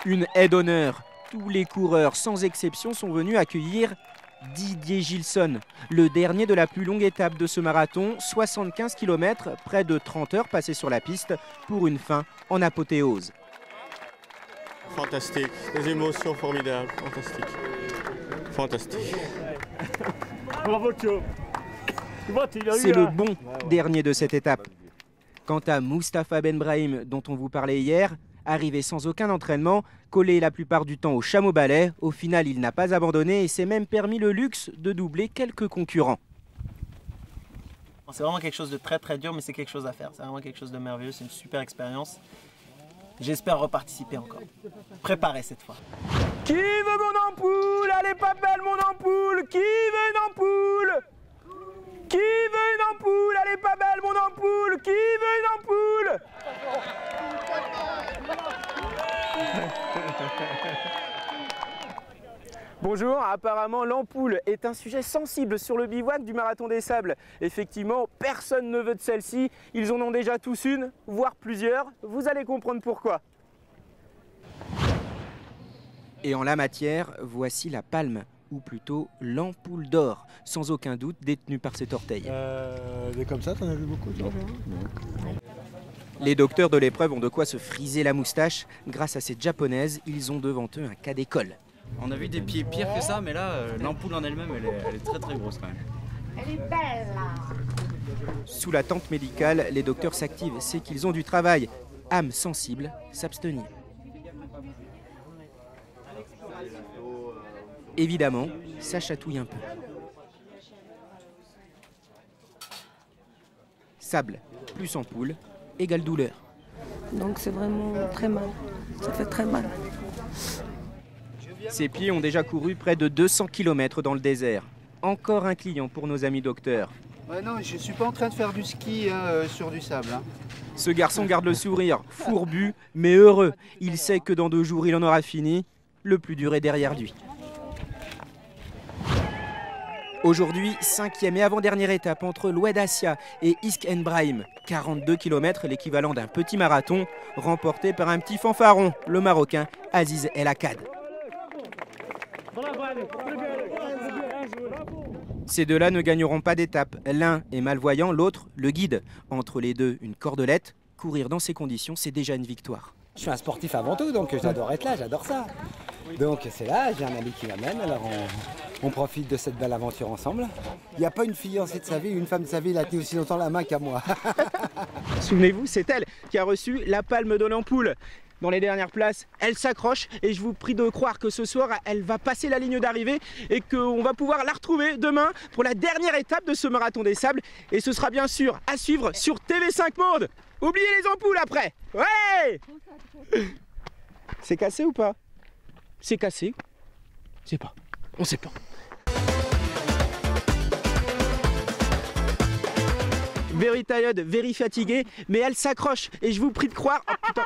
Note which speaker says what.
Speaker 1: Une haie d'honneur. Tous les coureurs, sans exception, sont venus accueillir Didier Gilson, le dernier de la plus longue étape de ce marathon, 75 km, près de 30 heures passées sur la piste, pour une fin en apothéose.
Speaker 2: Fantastique, des émotions formidables, fantastique. Fantastique.
Speaker 3: Bravo Thio.
Speaker 1: C'est le bon dernier de cette étape. Quant à Mustapha Ben Brahim, dont on vous parlait hier, arrivé sans aucun entraînement, collé la plupart du temps au chameau balai, au final il n'a pas abandonné et s'est même permis le luxe de doubler quelques concurrents.
Speaker 4: C'est vraiment quelque chose de très très dur, mais c'est quelque chose à faire. C'est vraiment quelque chose de merveilleux, c'est une super expérience. J'espère reparticiper encore. Préparé cette fois.
Speaker 1: Qui veut mon ampoule? Elle est pas belle mon ampoule. Qui veut une ampoule? Qui veut une ampoule? Elle est pas belle mon ampoule. Qui veut une ampoule? Bonjour, apparemment l'ampoule est un sujet sensible sur le bivouac du Marathon des Sables. Effectivement, personne ne veut de celle-ci. Ils en ont déjà tous une, voire plusieurs. Vous allez comprendre pourquoi. Et en la matière, voici la palme, ou plutôt l'ampoule d'or, sans aucun doute détenue par cet orteil.
Speaker 3: Des comme ça, t'en as vu beaucoup toi?
Speaker 1: Les docteurs de l'épreuve ont de quoi se friser la moustache. Grâce à cette japonaise, ils ont devant eux un cas d'école.
Speaker 5: On a vu des pieds pires que ça, mais là, l'ampoule en elle-même, elle est très très grosse quand même.
Speaker 6: Elle est belle là.
Speaker 1: Sous la tente médicale, les docteurs s'activent. C'est qu'ils ont du travail. Âme sensible, s'abstenir. Évidemment, ça chatouille un peu. Sable plus ampoule égale douleur.
Speaker 7: Donc c'est vraiment très mal. Ça fait très mal.
Speaker 1: Ses pieds ont déjà couru près de 200 km dans le désert. Encore un client pour nos amis docteurs.
Speaker 8: Ouais, non, je suis pas en train de faire du ski sur du sable. Hein.
Speaker 1: Ce garçon garde le sourire, fourbu mais heureux. Il sait que dans 2 jours il en aura fini. Le plus dur est derrière lui. Aujourd'hui, 5e et avant-dernière étape entre l'Oued Assia et Isk En Brahim. 42 km, l'équivalent d'un petit marathon, remporté par un petit fanfaron, le Marocain Aziz El Akkad. Ces deux-là ne gagneront pas d'étape. L'un est malvoyant, l'autre le guide. Entre les deux, une cordelette. Courir dans ces conditions, c'est déjà une victoire.
Speaker 9: Je suis un sportif avant tout, donc j'adore être là, j'adore ça. Donc c'est là, j'ai un ami qui m'amène, alors on profite de cette belle aventure ensemble. Il n'y a pas une fiancée de sa vie, une femme de sa vie, elle a tenu aussi longtemps la main qu'à moi.
Speaker 1: Souvenez-vous, c'est elle qui a reçu la palme de l'ampoule. Dans les dernières places, elle s'accroche et je vous prie de croire que ce soir, elle va passer la ligne d'arrivée et qu'on va pouvoir la retrouver demain pour la dernière étape de ce Marathon des Sables. Et ce sera bien sûr à suivre sur TV5 Monde. Oubliez les ampoules après. Ouais. C'est cassé ou pas? C'est cassé. C'est pas. On sait pas. Very tired, very fatiguée, mais elle s'accroche et je vous prie de croire. Oh, putain.